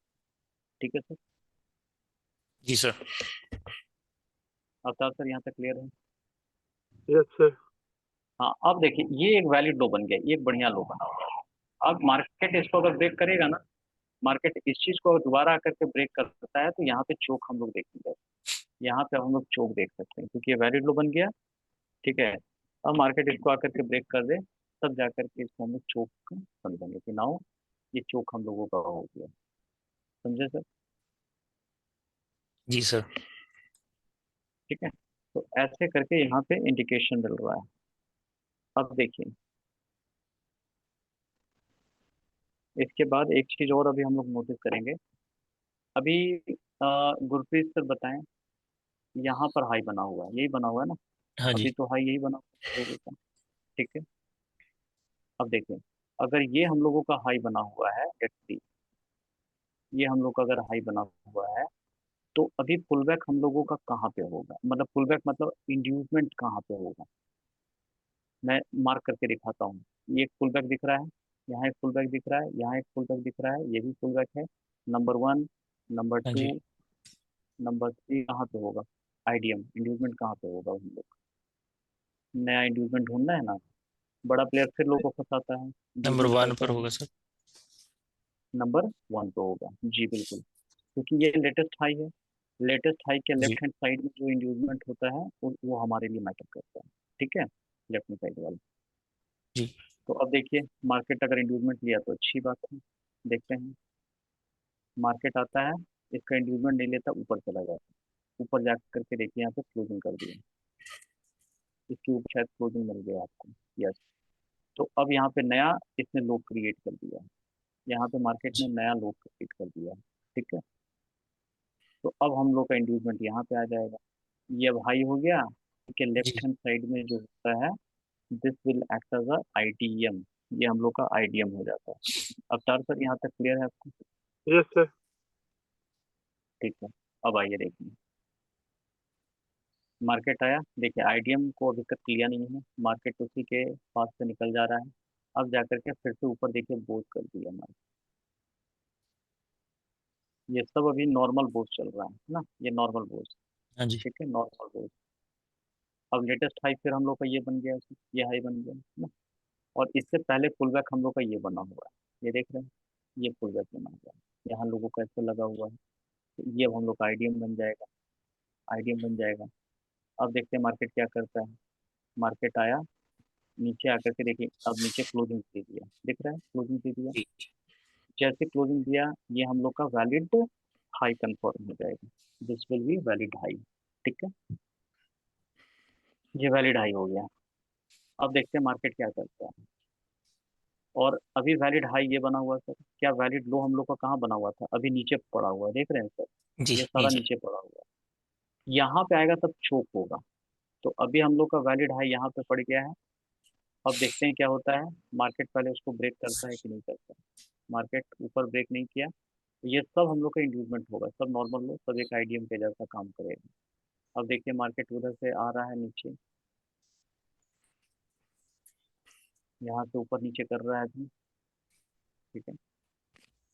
ठीक है सर। जी सर। अवतार सर यहाँ तक क्लियर है। Yes, sir. हाँ अब देखिए ये एक वैलिड लो बन गया, ये एक बढ़िया लो बना हुआ है। अब मार्केट इसको अगर ब्रेक करेगा ना, मार्केट इस चीज को दोबारा आकर के ब्रेक करता है, तो यहाँ पे चोक हम लोग देखेंगे, यहाँ पे हम लोग चोक देख सकते हैं, क्योंकि ये वैलिड लो बन गया, ठीक है। अब मार्केट इसको आकर के ब्रेक कर दे, तब जाकर के इसको हम लोग चोक समझेंगे कि नाउ ये चोक हम लोगों का हो गया, समझे सर। जी सर। ठीक है, तो ऐसे करके यहाँ पे इंडिकेशन मिल रहा है। अब देखिए इसके बाद एक चीज और अभी हम लोग नोटिस करेंगे। अभी गुरप्रीत सर बताएं, यहाँ पर हाई बना हुआ है, यही बना हुआ है ना, हाँ जी। अभी तो हाई यही बना हुआ है लोगों का, ठीक है। अब देखिए अगर ये हम लोगों का हाई बना हुआ है, लेट्स सी, ये हम लोग का अगर हाई बना हुआ है, तो अभी पुल बैक हम लोगों का कहाँ पे होगा, मतलब पुल बैक मतलब इंड्यूसमेंट कहाँ पे होगा, मैं मार्क करके दिखाता हूँ। ये एक पुल बैक दिख रहा है, यहाँ एक पुल बैक दिख रहा है, यहाँ एक पुल बैक दिख रहा है, ये भी पुल बैक है। नंबर वन, नंबर हाँ टू, जी। नंबर थ्री कहाँ पे होगा, आईडीएम इंड्यूसमेंट कहाँ पे होगा, हम लोग नया इंड्यूसमेंट ढूंढना है ना। बड़ा प्लेयर फिर लोगों को फंसाता है, नंबर इंड्यूसमेंट वन करता पर है। होगा सर। नंबर वन पे होगा, जी बिल्कुल, क्योंकि ये लेटेस्ट हाई है। लेटेस्ट हाई के जी। लेफ्ट हैंड साइड में जो इंड्यूसमेंट होता है वो हमारे लिए मैटर करता है, ठीक है, लेफ्ट हैंड साइड वाला। जी। तो अब देखिए मार्केट अगर इंड्यूसमेंट लिया तो अच्छी बात है, देखते हैं। मार्केट आता है, इसका इंड्यूसमेंट नहीं लेता, ऊपर चला जाता है, ऊपर जा करके देखिए यहाँ पे क्लोजिंग कर दिया, इसके ऊपर शायद क्लोजिंग मिल गया आपको, यस। तो अब यहाँ पे नया इसने लो क्रिएट कर दिया, यहाँ पे मार्केट ने जी। नया लो क्रिएट कर दिया, ठीक है। तो अब हम लोग का इंड्यूसमेंट यहाँ पे आ जाएगा, ये अब हाई हो गया, ठीक है। लेफ्ट जी। हैंड साइड में जो होता है, this will act as a IDM, ये हम लोग का आईडीएम हो जाता है। अब सर सर यहाँ तक क्लियर है आपको, Yes, sir. ठीक है। अब आइए देखिए, मार्केट आया, देखिए आईडीएम को अभी तक लिया नहीं है, मार्केट उसी के पास से निकल जा रहा है। अब जाकर के फिर से ऊपर देखिए बोझ कर दिया मार्केट, ये सब अभी नॉर्मल बोझ चल रहा है ना, ये नॉर्मल बोझ, हाँ जी। ठीक है, नॉर्मल बोझ। अब लेटेस्ट हाई फिर हम लोग का ये बन गया, ये हाई बन गया ना। और इससे पहले पुल बैक हम लोग का ये बना हुआ है, ये देख रहे हैं, ये पुल बैक बना हुआ है, यहाँ लोगों का ऐसे लगा हुआ है। तो ये अब हम लोग का आईडीएम बन जाएगा, आईडीएम बन जाएगा। अब देखते हैं मार्केट क्या करता है। मार्केट आया, नीचे आकर के देखिए, अब नीचे क्लोजिंग दे दिया, दिख रहा है क्लोजिंग दे दिया। जी। जैसे क्लोजिंग दिया, ये हम लोग का वैलिड हाई कंफर्म हो जाएगा, this will be valid high, ठीक है। ये वैलिड हाई हो गया। अब देखते हैं मार्केट क्या करता है। और अभी वैलिड हाई ये बना हुआ सर, क्या वैलिड लो हम लोग का कहाँ बना हुआ था, अभी नीचे पड़ा हुआ है, देख रहे हैं सर। जी ये जी सारा सर। नीचे पड़ा हुआ है, यहाँ पे आएगा तब चोक होगा। तो अभी हम लोग का वैलिड हाई यहाँ पे पड़ गया है। अब देखते हैं क्या होता है, मार्केट पहले उसको ब्रेक करता है कि नहीं करता है। मार्केट ऊपर ब्रेक नहीं किया, ये सब हम लोग का इंक्रीजमेंट होगा, सब नॉर्मल लो, सब एक आईडीएम के जैसा काम करेगा। अब देखिए मार्केट उधर से आ रहा है नीचे, यहाँ से ऊपर नीचे कर रहा है अभी। ठीक है,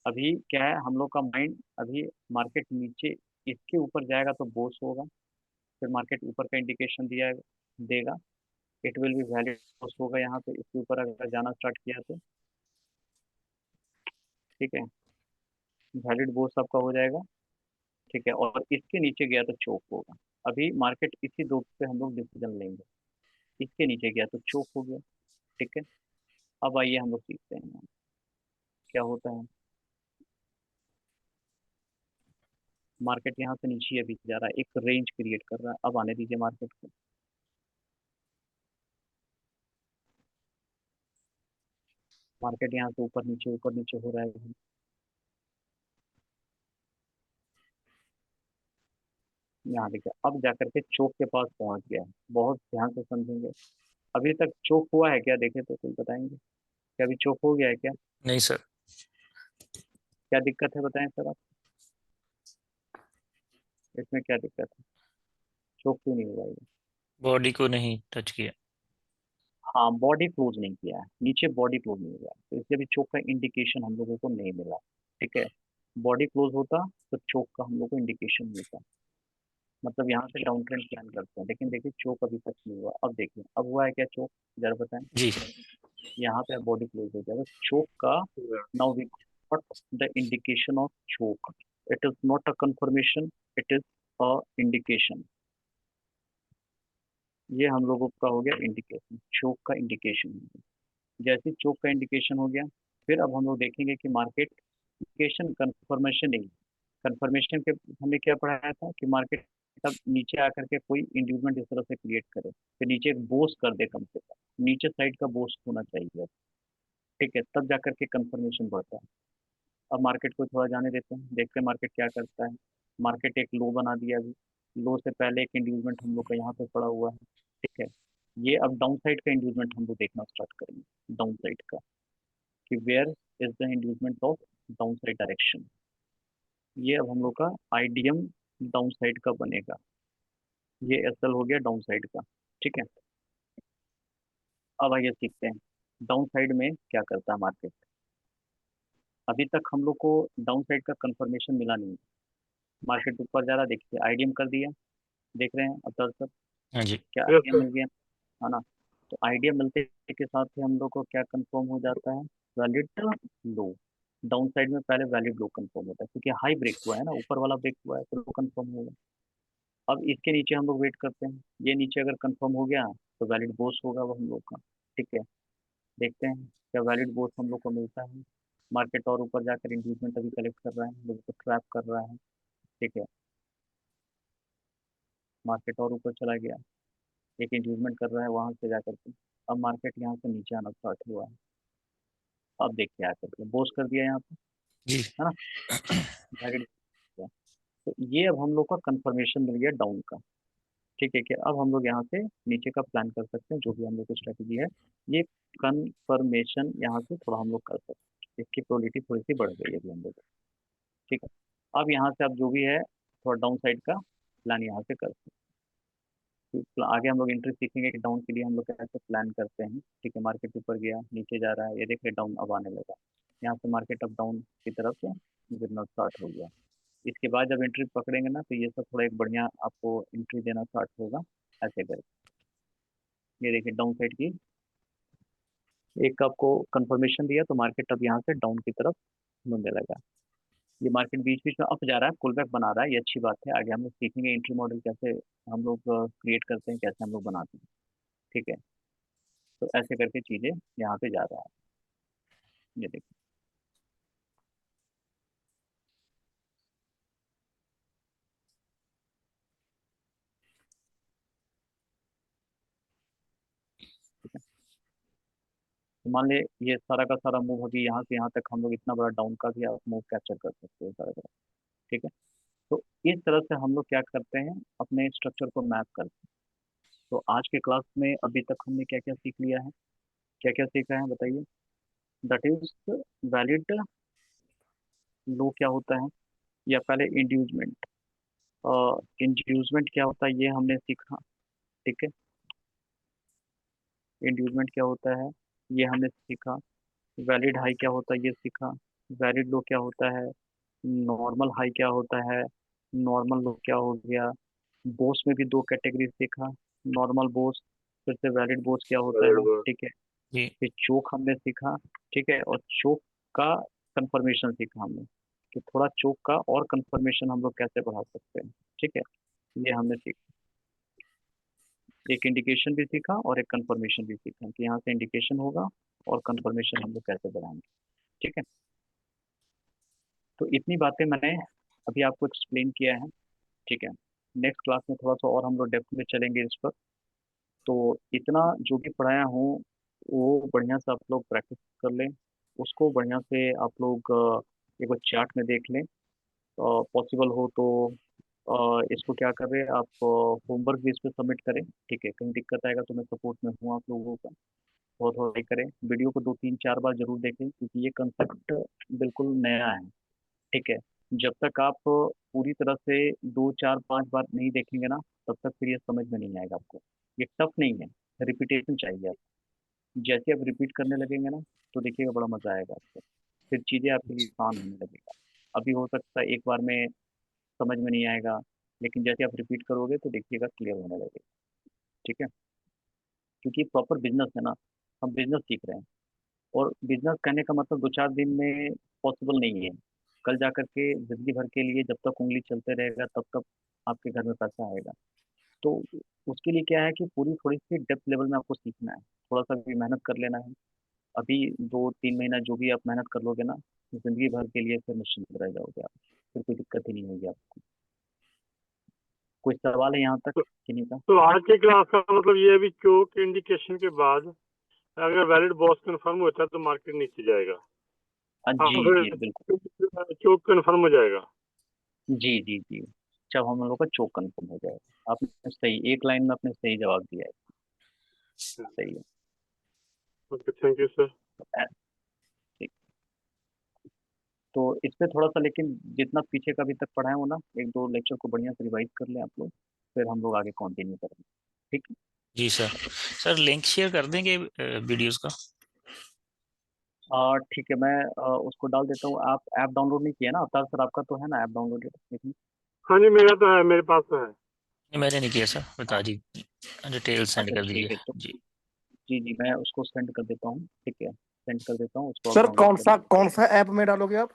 अभी क्या है हम लोग का माइंड, अभी मार्केट नीचे इसके ऊपर जाएगा तो बोस होगा, फिर मार्केट ऊपर का इंडिकेशन दिया देगा, it will be valid Bose होगा यहाँ पे, इसके ऊपर अगर जाना स्टार्ट किया तो। ठीक है, वैलिड बोस आपका हो जाएगा। ठीक है, और इसके नीचे गया तो चोक होगा। अभी मार्केट इसी दो पे हम लोग डिसीजन लेंगे, इसके नीचे गया तो चोक हो गया। ठीक है, अब आइए हम लोग सीखते हैं क्या होता है। मार्केट यहाँ से नीचे अभी जा रहा है, एक रेंज क्रिएट कर रहा है, अब आने दीजिए मार्केट को। मार्केट यहाँ से ऊपर नीचे हो रहा है। यहाँ देखिए अब जाकर के चौक के पास पहुंच गया है, बहुत ध्यान से समझेंगे। अभी तक चौक हुआ है क्या, देखे तो कुछ बताएंगे, क्या अभी चौक हो गया है क्या, नहीं सर। क्या दिक्कत है बताएं सर आप, इसमें क्या दिक्कत है, चौक क्यों नहीं हुआ ये। बॉडी को नहीं टच किया। हाँ, बॉडी क्लोज नहीं किया है, नीचे बॉडी क्लोज नहीं हुआ है, तो इसलिए भी चौक का इंडिकेशन हम लोगों को नहीं मिला। ठीक है, बॉडी क्लोज होता तो चौक का हम लोग को इंडिकेशन मिलता, मतलब यहाँ से डाउन ट्रेंड प्लान करते हैं, लेकिन देखिए चौक अभी तक नहीं हुआ। अब देखिए अब हुआ है क्या चौक, जरा बताएं। जी यहाँ पे बॉडी क्लोज हो जाएगा चौक का। Yeah. Now we got the indication of CHoCH, it is not a confirmation, it is a indication. ये हम लोगों का हो गया इंडिकेशन, चोक का इंडिकेशन। जैसे चोक का इंडिकेशन हो गया, फिर अब हम लोग देखेंगे कि मार्केट इंडिकेशन कंफर्मेशन नहीं, कंफर्मेशन के हमने क्या पढ़ाया था कि मार्केट तब नीचे आकर के कोई इंडिविजुअल इस तरह से क्रिएट करे, फिर नीचे एक बोस कर दे, कम से कम नीचे साइड का बोस होना चाहिए। ठीक है, तब जाकर के कंफर्मेशन बढ़ता है। अब मार्केट को थोड़ा जाने देते हैं, देखते हैं मार्केट क्या करता है। मार्केट एक लो बना दिया अभी, लो से पहले एक इंड्यूसमेंट हम लोग का यहाँ पे पड़ा हुआ है। ठीक है, ये अब डाउन साइड का इंड्यूसमेंट हम लोग देखना स्टार्ट करेंगे, डाउन साइड का, कि where is the inducement of down side direction. ये अब हम लोग का आईडीएम डाउन साइड का बनेगा, ये एसएल हो गया डाउन साइड का। ठीक है, अब आइए सीखते हैं डाउन साइड में क्या करता है मार्केट। अभी तक हम लोग को डाउन साइड का कंफर्मेशन मिला नहीं, मार्केट ऊपर जा रहा, देखिए आईडीएम कर दिया, देख रहे हैं अब दर्शक, हाँ जी। क्या Yes, आइडिया sir. मिल गया, है ना। तो आइडिया मिलते के साथ ही हम लोग को क्या कंफर्म हो जाता है, वैलिड लो। डाउन साइड में पहले वैलिड लो कंफर्म होता है, क्योंकि हाई ब्रेक हुआ है ना, ऊपर वाला ब्रेक हुआ है तो लो कंफर्म होगा। अब इसके नीचे हम लोग वेट करते हैं, ये नीचे अगर कंफर्म हो गया तो वैलिड बोस होगा वो हम लोग का। ठीक है, देखते हैं क्या वैलिड बोस हम लोग को मिलता है। मार्केट और ऊपर जाकर इंक्रीजमेंट अभी कलेक्ट कर रहा है, लोगों को ट्रैप कर रहा है। ठीक है, मार्केट और ऊपर चला गया, एक इंक्रीजमेंट कर रहा है वहां से जाकर के। अब मार्केट यहाँ से नीचे आना स्टार्ट हुआ है, अब देखिए आकर के बोस कर दिया यहाँ पे, जी है ना, वैलिड। तो ये अब हम लोग का कंफर्मेशन मिल गया डाउन का। ठीक है, कि अब हम लोग यहाँ से नीचे का प्लान कर सकते हैं, जो भी हम लोग की स्ट्रेटेजी है, ये कंफर्मेशन यहाँ से थोड़ा हम लोग कर सकते हैं, इसकी प्रोबेबिलिटी थोड़ी सी बढ़ गई है अभी हम लोग। ठीक है, अब यहाँ से अब जो भी है थोड़ा डाउन साइड का प्लान यहाँ से कर सकते हैं। तो आगे हम लोग एंट्री सीखेंगे कि डाउन के लिए हम लोग कैसे प्लान करते हैं। ठीक है, मार्केट ऊपर गया नीचे जा रहा है, ये देखिए डाउन अब आने लगा, यहाँ से मार्केट अब डाउन की तरफ से गिरना स्टार्ट हो गया। इसके बाद जब एंट्री पकड़ेंगे ना तो ये सब थोड़ा एक बढ़िया आपको एंट्री देना स्टार्ट होगा, ऐसे करके। ये देखिए डाउन साइड की एक आपको कंफर्मेशन दिया, तो मार्केट अब यहाँ से डाउन की तरफ मुड़ने लगा। ये मार्केट बीच बीच में अप जा रहा है, पुल बैक बना रहा है, ये अच्छी बात है। आगे हम लोग सीखेंगे एंट्री मॉडल कैसे हम लोग क्रिएट करते हैं, कैसे हम लोग बनाते हैं। ठीक है, तो ऐसे करके चीज़ें यहाँ पे जा रहा है, ये देखिए। तो मान ले ये सारा का सारा मूव अभी यहाँ से यहाँ तक हम लोग इतना बड़ा डाउन का भी आप मूव कैप्चर कर सकते हो सारा का। ठीक है। तो इस तरह से हम लोग क्या करते हैं, अपने स्ट्रक्चर को मैप करते हैं। तो आज के क्लास में अभी तक हमने क्या क्या सीख लिया है, क्या क्या सीखा है बताइए। दैट इज वैलिड लो क्या होता है, या पहले इंड्यूसमेंट। इंड्यूसमेंट क्या होता है ये हमने सीखा। ठीक है। इंड्यूसमेंट क्या होता है ये हमने सीखा। वैलिड हाई क्या होता है ये सीखा। वैलिड लो क्या होता है। नॉर्मल हाई क्या होता है। नॉर्मल लो क्या हो गया। बोस में भी दो कैटेगरी सीखा। नॉर्मल बोस, फिर से वैलिड बोस क्या होता वैलिड है। बोस। ठीक है। जी फिर चोक हमने सीखा। ठीक है। और चोक का कंफर्मेशन सीखा हमने, कि थोड़ा चोक का और कंफर्मेशन हम लोग कैसे बढ़ा सकते हैं। ठीक है। ये हमने सीखा। एक इंडिकेशन भी सीखा और एक कंफर्मेशन भी सीखा, कि यहाँ से इंडिकेशन होगा और कंफर्मेशन हम लोग कैसे बढ़ाएंगे। ठीक है। तो इतनी बातें मैंने अभी आपको एक्सप्लेन किया है। ठीक है। नेक्स्ट क्लास में थोड़ा सा और हम लोग डेप्थ में चलेंगे इस पर। तो इतना जो भी पढ़ाया हूँ वो बढ़िया से आप लोग प्रैक्टिस कर लें। उसको बढ़िया से आप लोग एक बार चार्ट में देख लें। पॉसिबल हो तो इसको क्या करें, आप होमवर्क भी इस पर सबमिट करें। ठीक है। कहीं दिक्कत आएगा तो मैं सपोर्ट में हूँ आप लोगों का। बहुत थोड़ा ट्राई करें, वीडियो को 2 3 4 बार जरूर देखें, क्योंकि ये कंसेप्ट बिल्कुल नया है। ठीक है। जब तक आप पूरी तरह से 2 4 5 बार नहीं देखेंगे ना, तब तक फिर ये समझ में नहीं आएगा आपको। ये टफ नहीं है, रिपीटेशन चाहिए आपको। जैसे आप रिपीट करने लगेंगे ना, तो देखिएगा बड़ा मजा आएगा आपको। फिर चीज़ें आपके लिए आसान होने लगेगा। अभी हो सकता है एक बार में समझ में नहीं आएगा, लेकिन जैसे आप रिपीट करोगे तो देखिएगा क्लियर होने लगेगा। ठीक है। क्योंकि प्रॉपर बिजनेस है ना, हम बिजनेस सीख रहे हैं। और बिजनेस करने का मतलब 2 4 दिन में पॉसिबल नहीं है। कल जा करके जिंदगी भर के लिए जब तक उंगली चलते रहेगा तब तक आपके घर में पैसा आएगा। तो उसके लिए क्या है कि पूरी थोड़ी सी डेप्थ लेवल में आपको सीखना है, थोड़ा सा भी मेहनत कर लेना है। अभी 2 3 महीना जो भी आप मेहनत कर लोगे ना, जिंदगी भर के लिए फिर निश्चिंत रह जाओगे आप। फिर कोई दिक्कत ही नहीं होगी आपको। कोई सवाल है यहाँ तक तो, कि नहीं का? तो आज के क्लास का मतलब ये है भी चोक इंडिकेशन के बाद अगर वैलिड बॉस कंफर्म होता है तो मार्केट नीचे जाएगा। हाँ, जी फिर जी बिल्कुल। चोक कंफर्म हो जाएगा। जी जी जी। जब हम लोग का चोक कंफर्म हो जाएगा। आपने सही, एक लाइन में आपने सही जवाब दिया है। सही है। Okay, thank you sir. Uh, ठीक। तो इस पे थोड़ा सा, लेकिन जितना पीछे का अभी तक पढ़ा है वो ना, 1 2 लेक्चर को बढ़िया से रिवाइज कर लें आप लोग। फिर हम लोग आगे कंटिन्यू करेंगे। ठीक है। जी सर। सर लिंक शेयर कर देंगे वीडियोस का। ठीक है। मैं उसको डाल देता हूँ। आप ऐप डाउनलोड नहीं किया ना अवतार सर? आपका तो है ना ऐप डाउनलोडेड? हाँ जी, मेरा तो है, मेरे पास तो है। नहीं, मैंने नहीं किया सर, बता दी। डिटेल सेंड अच्छा कर ठीक दीजिए। है। तो जी जी जी, मैं उसको सेंड कर देता हूँ। ठीक है, सेंड कर देता हूँ, उसको आप सर डाउनलोड कर लीजिए। कौन सा ऐप में डालोगे आप?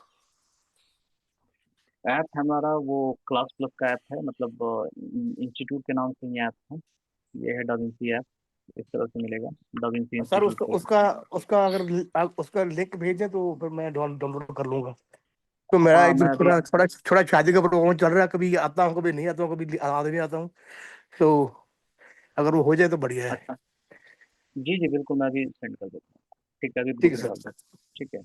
ऐप हमारा वो क्लास प्लस का ऐप है, मतलब इंस्टीट्यूट के नाम से ये ऐप है। ये है डाविंसी ऐप। इस तरह से मिलेगा, डाविंसी सर इंस्टीट्यूट उसका करके। उसका उसका अगर आप उसका लिंक भेजें तो फिर मैं डाउनलोड कर लूंगा। तो मेरा हाँ इधर मैं अभी थोड़ा थोड़ा थोड़ा शादी का प्रोग्राम चल रहा है, कभी आता हूँ कभी नहीं आता हूँ, कभी आदमी आता हूँ। तो अगर वो हो जाए तो बढ़िया है। अच्छा। जी जी बिल्कुल, मैं अभी सेंड कर देता हूँ। ठीक है, अभी ठीक ग्रुप है में डाल सर। देता हूँ। ठीक है।